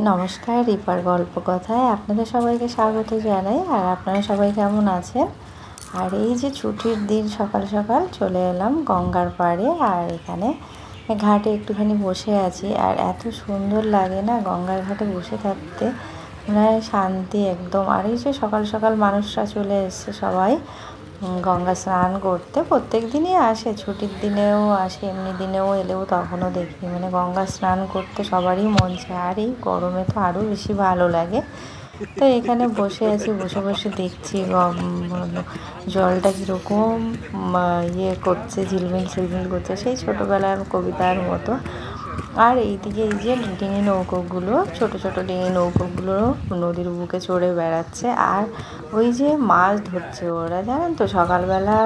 नमस्कार রিপার গল্প কথায় আপনাদের সবাইকে স্বাগত জানাই। আর আপনারা সবাই কেমন আছেন? আর এই যে ছুটির দিন সকাল সকাল চলে এলাম গঙ্গার পাড়ে। আর এখানে ঘাটে একটুখানি বসে আছি। আর এত সুন্দর লাগে না গঙ্গার ঘাটে বসে থাকতে, মানে শান্তি একদম। আর এই যে সকাল সকাল মানুষরা চলে এসছে সবাই গঙ্গা স্নান করতে। প্রত্যেক দিনই আসে, ছুটির দিনেও আসে, এমনি দিনেও এলেও তখনও দেখি মানে গঙ্গা স্নান করতে সবারই মন চায়। আর এই গরমে তো আরও বেশি ভালো লাগে। তো এখানে বসে আছি, বসে বসে দেখছি জলটা কীরকম ইয়ে করছে, ঝিলমিল ঝিলমিল করছে, সেই ছোটোবেলার কবিতার মতো। আর এইদিকে এই যে ডিঙি নৌকোগুলো, ছোট ছোট ডিঙি নৌকোগুলো নদীর বুকে চড়ে বেড়াচ্ছে। আর ওই যে মাছ ধরছে ওরা, জানেন তো, সকালবেলা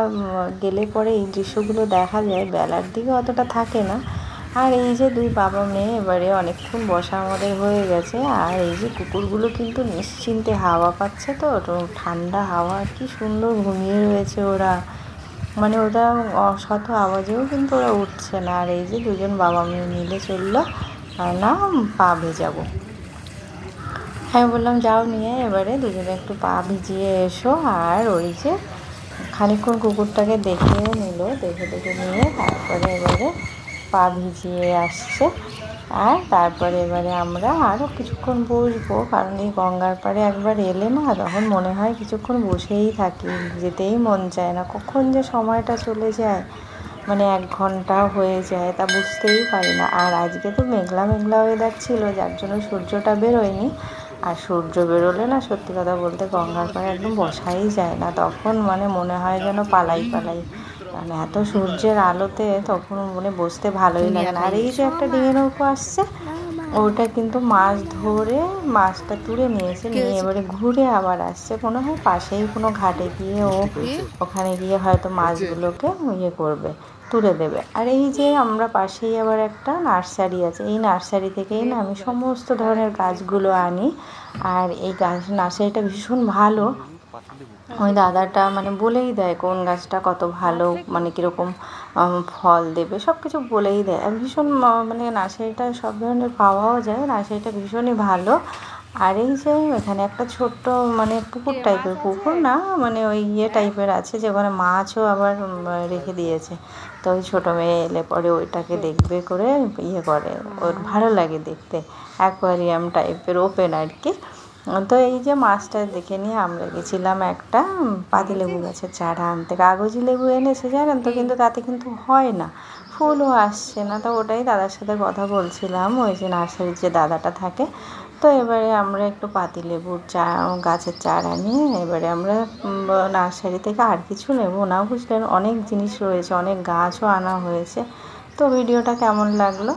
গেলে পরে এই দৃশ্যগুলো দেখা যায়, বেলার দিকে অতটা থাকে না। আর এই যে দুই বাবা মেয়ে এবারে অনেকক্ষণ বসা আমাদের হয়ে গেছে। আর এই যে কুকুরগুলো কিন্তু নিশ্চিন্তে হাওয়া পাচ্ছে, তো ঠান্ডা হাওয়া, কি সুন্দর ঘুমিয়ে রয়েছে ওরা, মানে ওরা শত আওয়াজেও কিন্তু ওরা উঠছে না। আর এই যে দুজন বাবা মেয়ে মিলে চললো না পা ভেজাবো। আমি বললাম যাও নিয়ে এবারে দুজনে একটু পা ভিজিয়ে এসো। আর ওই যে খানিকক্ষণ কুকুরটাকে দেখে নিল, দেখে দেখে নিয়ে তারপরে এবারে পা ভিজিয়ে আসছে। আর তারপরে এবারে আমরা আরও কিছুক্ষণ বসবো, কারণ এই গঙ্গার পাড়ে একবার এলে না তখন মনে হয় কিছুক্ষণ বসেই থাকি, যেতেই মন চায় না। কখন যে সময়টা চলে যায়, মানে 1 ঘন্টা হয়ে যায় তা বুঝতেই পারি না। আর আজকে তো মেঘলা মেঘলা ওয়েদার ছিল, যার জন্য সূর্যটা বেরোয়নি। আর সূর্য বেরোলে না সত্যি কথা বলতে গঙ্গার পাড়ে একদম বসাই যায় না, তখন মানে মনে হয় যেন পালাই পালাই, মানে এত সূর্যের আলোতে তখন মানে বসতে ভালোই লাগে না। আর এই যে একটা ডিঙি নৌকো আসছে, ওটা কিন্তু মাছ ধরে মাছটা তুলে নিয়েছে, নিয়ে এবারে ঘুরে আবার আসছে, মনে হয় পাশেই কোনো ঘাটে গিয়ে ও ওখানে গিয়ে হয়তো মাছগুলোকে ইয়ে করবে, তুলে দেবে। আর এই যে আমরা পাশেই আবার একটা নার্সারি আছে, এই নার্সারি থেকেই না আমি সমস্ত ধরনের গাছগুলো আনি। আর এই গাছ নার্সারিটা ভীষণ ভালো, ওই দাদাটা মানে বলেই দেয় কোন গাছটা কত ভালো, মানে কীরকম ফল দেবে, সব কিছু বলেই দেয়। আর ভীষণ মানে নার্সারিটা সব ধরনের পাওয়াও যায়, নার্সারিটা ভীষণই ভালো। আর এই যে এখানে একটা ছোট্ট মানে পুকুর টাইপের, পুকুর না মানে ওই ইয়ে টাইপের আছে, যে ওখানে মাছও আবার রেখে দিয়েছে। তো ওই ছোটো মেয়ে এলে পরে ওইটাকে দেখবে করে ইয়ে করে, ওর ভালো লাগে দেখতে, অ্যাকোয়ারিয়াম টাইপের ওপেন আর কি। তো এই যে মাছটা দেখে নিয়ে আমরা গেছিলাম একটা পাতিলেবু গাছের চারা আনতে। কাগজি লেবু এনেছে জানেন তো, কিন্তু তাতে কিন্তু হয় না, ফুলও আসছে না। তো ওটাই দাদার সাথে কথা বলছিলাম, ওই যে নার্সারির যে দাদাটা থাকে। তো এবারে আমরা একটু পাতিলেবুর গাছের চারা নিয়ে এবারে আমরা নার্সারি থেকে আর কিছু নেব না, বুঝলেন, অনেক জিনিস রয়েছে, অনেক গাছও আনা হয়েছে। তো ভিডিওটা কেমন লাগলো?